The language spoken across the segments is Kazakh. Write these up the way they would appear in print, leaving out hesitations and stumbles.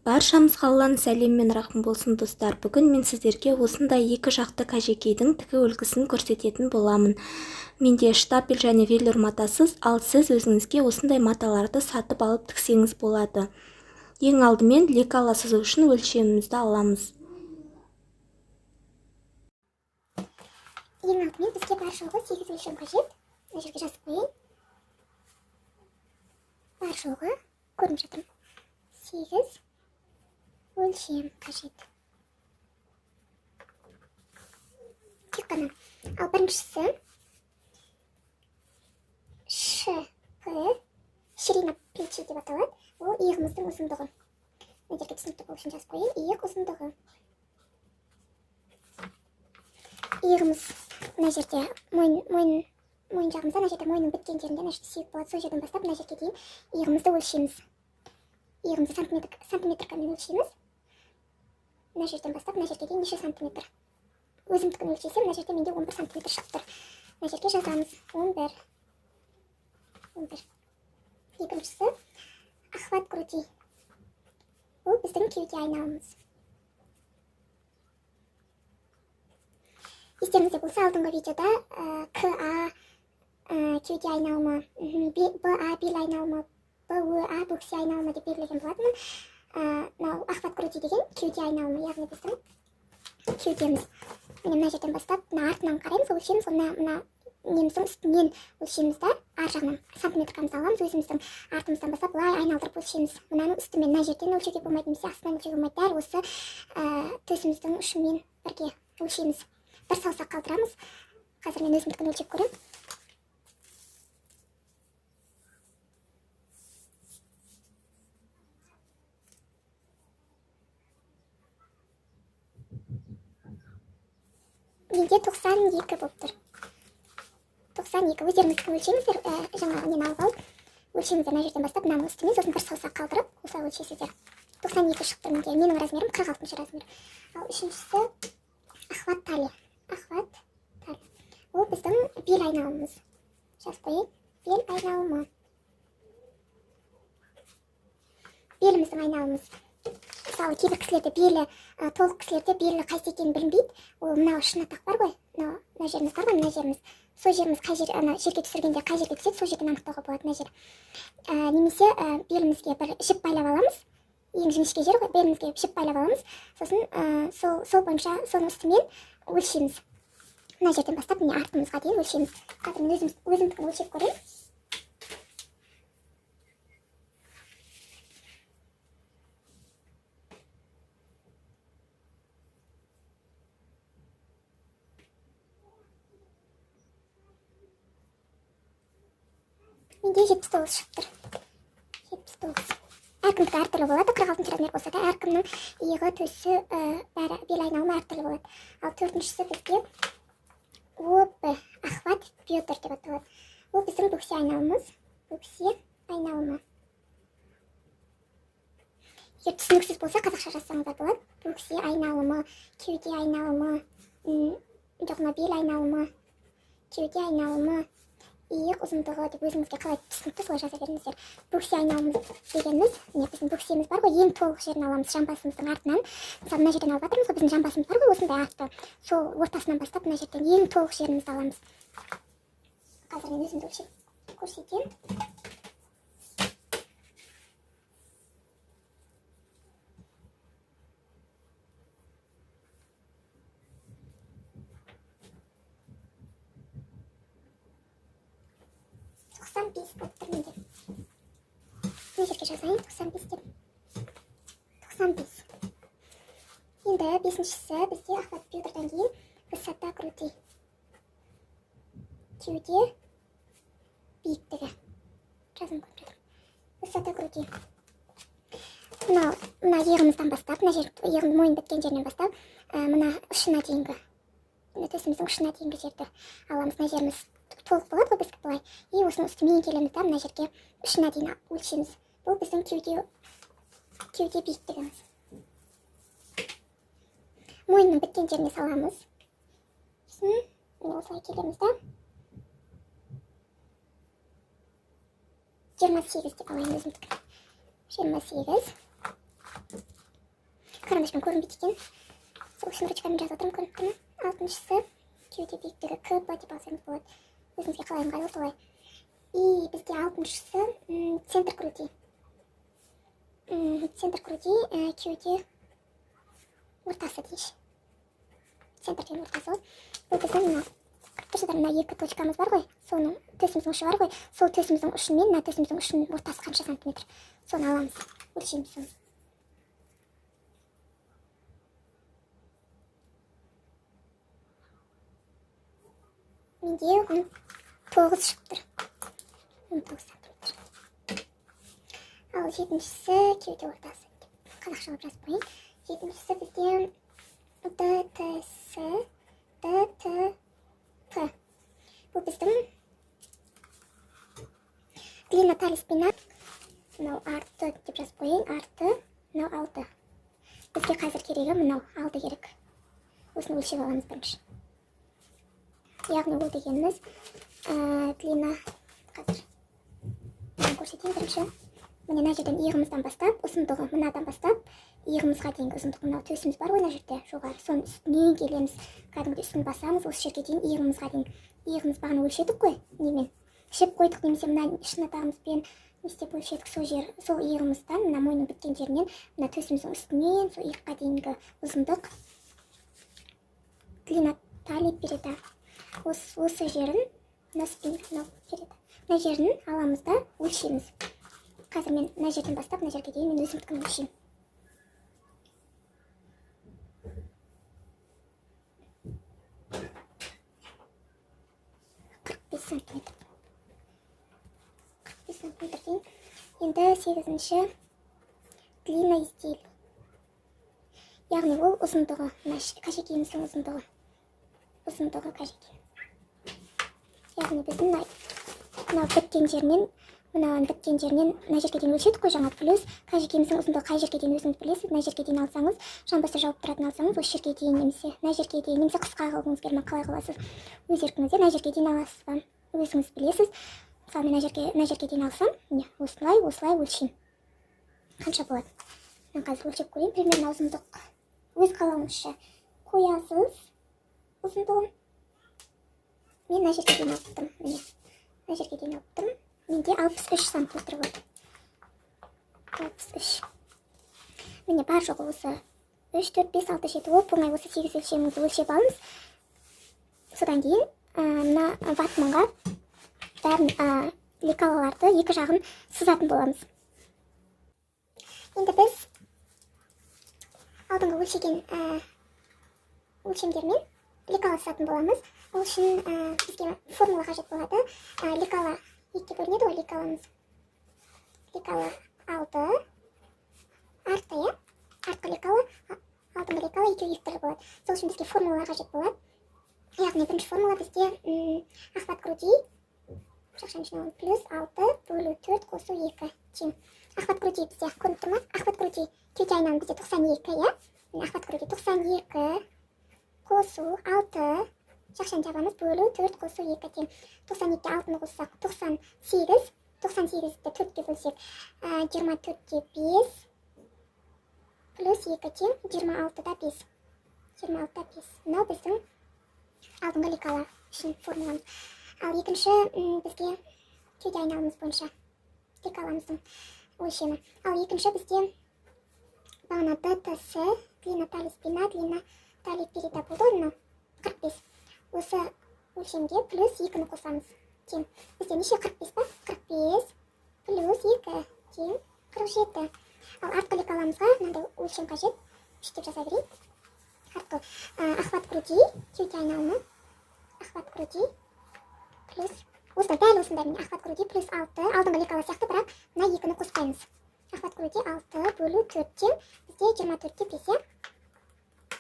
Баршамызға Алланың сәлемі мен рахмы болсын достар. Бүгін мен сіздерге осындай екі жақты қажекейдің тігі үлгісін көрсететін боламын. Менде штапель және велюр матасыз, ал сіз өзіңізге осындай маталарды сатып алып тіксеңіз болады. Ең алдымен лекала сызу үшін өлшемімізді аламыз. Ең алдымен бізге бар жоғы 8 өлшем қажет. Мына жерге жазып қояйын. Бар жоғы көріп жатырмын. 8 өлшем қажет. Тек қана. Ал біріншісі ШП, ширина плечи деп аталады. Ол иығымыздың ұзындығы. Мына жерге түсінікті болу үшін жазып қояйын. Иық ұзындығы. Иығымыз мына жерде мойын жағымызда, мына жерде мойынның біткен жерінде, мына жерде сүйек болады, сол жерден бастап мына жерге дейін иығымызды өлшейміз. Иығымызды сантиметрмен өлшейміз. Мына жерден бастап мына жерге дейін неше сантиметр. Өзімдікін өлшесем, мына жерде менде 11 сантиметр шығып тұр. Мына жерге жазамыз 11. Екіншісі охват груди. Ол біздің кеуде айналымыз. Естеріңізде болса, алдыңғы видеода КА кеуде айналымы, БА бел айналымы, БОА бөксе айналымы деп берілген болатын. Мынау охват груди деген кеуде айналымы, яғни біздің кеудеміз. Мына жерден бастап, мына артынан қараймыз, өлшейміз, мына неміздің үстінен өлшейміз да, ар жағынан сантиметркамызды аламыз, өзіміздің артымыздан бастап былай айналдырып өлшейміз. Мынаның үстімен мына жерден өлшеуге болмайды, немесе астынан өлшеуге болмайды. Дәл осы төсіміздің ұшымен бірге өлшейміз. Бір саусақ қалдырамыз. Қазір мен өзімдікін өлшеп көрем. Менде 92 болып тұр. 92. Өздеріңіздікін өлшейміздер. Жаңағы нені алып алып, өлшейміздер мына жерден бастап, мынаның үстімен, сосын бір саусақ қалдырып, осылай өлшейсіздер. 92 шықты менде. Менің размерім 46 размер. Ал үшіншісі охват талия. Охват талия. Ол біздің бел айналымыз. Жазып қояйын. Бел айналымы. Беліміздің айналымыз. Мысалы, кейбір кісілерде белі, толық кісілерде белі қайсы екенін білінбейді. Ол мынау шынатақ бар ғой, мына жеріміз бар ғой, мына жеріміз. Сол жеріміз қай жер, жерге түсіргенде қай жерге түседі, сол жерден анықтауға болады мына жер. Немесе белімізге бір жіп байлап аламыз. Ең жіңішке жер ғой, белімізге жіп байлап аламыз. Сосын сол бойынша соның үстімен өлшейміз. Мына жерден бастап міне артымызға дейін өлшейміз. Қазір мен өзімдікін өлшеп көрейін. Менде 79 шығып тұр. 79. Әркімдікі әртүрлі болады. 46 размер болса да, әркімнің иығы, төсі, бәрі бел айналымы әртүрлі болады. Ал төртіншісі бізде ОБ, охват бедер деп аталады. Ол біздің бөксе айналымыз. Бөксе айналымы. Егер түсініксіз болса, қазақша жазсаңыздар болады. Бөксе айналымы, кеуде айналымы, бел айналымы, кеуде айналымы, иық ұзындығы деп өзіңізге қалай түсінікті солай жаза беріңіздер. Бөксе айналымыз дегеніміз, біздің бөксеміз бар ғой, ең толық жерін аламыз жамбасымыздың артынан. Мысалы, мына жерден алып жатырмыз ғой, біздің жамбасымыз бар ғой, осындай артты. Сол ортасынан бастап мына жерден ең толық жерімізді аламыз. Қазір мен өзімді өлшеп көрсетейін. Болып тұр менде. Мына жерге жазайын, 95 деп. 95. Енді бесіншісі бізде охват бедрдан кейін высота груди. Кеуде биіктігі. Жазым көріп жатырмын. Высота груди. Мына иығымыздан бастап, мына жер иығымыз мойын біткен жерінен бастап, мына ұшына дейінгі, төсіміздің ұшына дейінгі жерді аламыз. Мына жеріміз толық болады ғой біздікі былай. И осының үстімен келеміз да, мына жерге ұшына дейін өлшейміз. Бұл біздің кеуде биіктігіміз. Мойынның біткен жеріне саламыз. Осылай келеміз да. 28 деп алайын өзімдікі. 28. карандашпен көрінбейді екен. Сол үшін ручкамен жазып отырмын, көрініп тұр ма? Алтыншысы кеуде биіктігі К, Б деп алсаңыз болады. Өзіңізге қалай ыңғайлы солай. И бізде алтыншысы центр груди. Центр груди кеуде ортасы дейші. Центрден ортасы ғой. Бұл біздің мына тұрсыздар, мына екі точкамыз бар ғой, соның төсіміздің ұшы бар ғой, сол төсіміздің ұшы мен мына төсіміздің ұшының ортасы қанша сантиметр, соны аламыз, өлшейміз соны. Менде 19 шығып тұр. 19 сантиметр. Ал жетіншісі кеуде ортасы. Қазақшалап жазып қойын. Жетіншісі бізде ДТС, ДТП. Бұл біздің длина талии спина. Мынау арты деп жазып қойын. Арты, мынау алты. Бізге қазір керегі мынау алты керек. Осыны өлшеп аламыз бірінші. Яғни ол дегеніміз длина қазір. Мен көрсетейін бірінші. Міне мына жерден иығымыздан бастап, ұзындығы мынадан бастап, иығымызға дейінгі ұзындығы мынау төсіміз бар ғой мына жерде жоғары. Соның үстінен келеміз. Кәдімгі үстін басамыз, осы жерге дейін иығымызға дейін. Иығымыз бағана өлшедік қой, немен? Шеп қойдық, немесе мына шыны тағымызбен не істеп өлшедік, сол иығымыздан, мына мойның біткен жерінен, мына төсіміздің үстінен, сол иыққа дейінгі ұзындық длина талии береді. Осы жерін, мына жерін аламыз да өлшейміз. Қазір мен мына жерден бастап, мына жерге дейін мен өзімдікін өлшеймін. Сантиметр дейін. Енді 8-ші длина изделия. Яғни ол ұзындығы, қажекейіміздің ұзындығы. Ұзындығы қажекей. Яғни біздің мына біткен жерінен, мына жерге дейін өлшедік қой жаңа, плюс қажекейіміздің ұзындығы қай жерге дейін өзіңіз білесіз. Мына жерге дейін алсаңыз, жамбасы жауып тұратын алсаңыз, осы жерге дейін немесе мына жерге дейін, немесе қысқа қылғыңыз келме, қалай қыласыз. Өз еркіңізде мына жерге дейін аласыз ба? Өзіңіз білесіз. Мысалы, мына жерге дейін алсам, осылай өлшеймін. Қанша болады? Мен қазір өлшеп көрейін. Примерно ұзындық өз қалауыңызша қоясыз ұзындығын. Мен мына жерге дейін алып тұрмын. Мына жерге дейін алып тұрмын. Менде 63 сантиметр болады. 63. Міне бар жоғы осы 3, 4, 5, 6, 7, оп-оңай осы 8 өлшеміңізді өлшеп алыңыз. Содан кейін мына ватманға бәрін лекалаларды екі жағын сызатын боламыз. Енді біз алдыңғы өлшеген өлшемдермен лекала сызатын боламыз. Ол үшін бізге формула қажет болады. Лекала екіге бөлінеді ғой лекаламыз. Лекала алты, артқы лекала, алдыңғы лекала екеуі екі болады. Сол үшін бізге формулалар қажет болады. Яғни бірінші формула бізде охват груди плюс 6 бөлу 4 қосу 2 тең. Охват груди бізде көрініп тұр ма? Охват груди кеуде айналым бізде 92, иә? Охват груди 92 қосу 6 жақшаны жабамыз, бөлу 4 қосу 2 тең. 92-ке 6-ны қоссақ 98, 98-ді 4-ке бөлсек 24-те 5 плюс 2 тең 26-да 5. 26-да 5. Мынау біздің алдыңғы лекала үшін формуламыз. Ал екінші бізде кеуде айналымыз бойынша лекаламыздың өлшемі. Ал екінші бізде бағана ДТС, длина талии спина, длина талии переда болды ғой, 45. Осы өлшемге плюс 2-ні қосамыз. Тең. Бізде неше 45 па? 45 плюс 2 тең 47. Ал артқы лекаламызға мынандай өлшем қажет. Үштеп жаза берейін. Артқы охват груди, кеуде айналымы. Охват груди плюс, осыдан дәл осындай міне, охват груди плюс 6, алдыңғы лекала сияқты, бірақ мына 2-ні қоспаймыз. Охват груди 6 бөлу 4 тең, бізде 24-те 5, иә?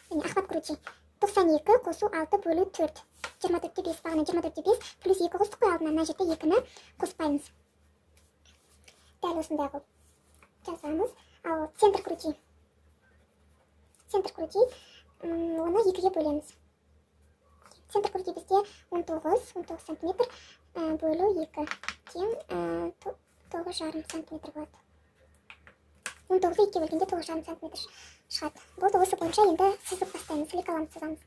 Міне, охват груди 92 қосу 6 бөлу 4. 24-те 5 бағана 24-те 5 плюс 2 қостық қой алдына, мына жерде 2-ні қоспаймыз. Дәл осындай қылып жазамыз. Ал центр груди оны 2-ге бөлеміз. Центр груди бізде 19 сантиметр бөлу 2 тең 9,5 сантиметр болады. 19-ы 2-ге бөлгенде 9,5 сантиметр шығады. Болды, осы бойынша енді сызып бастаймыз, сілік аламыз, сызамыз.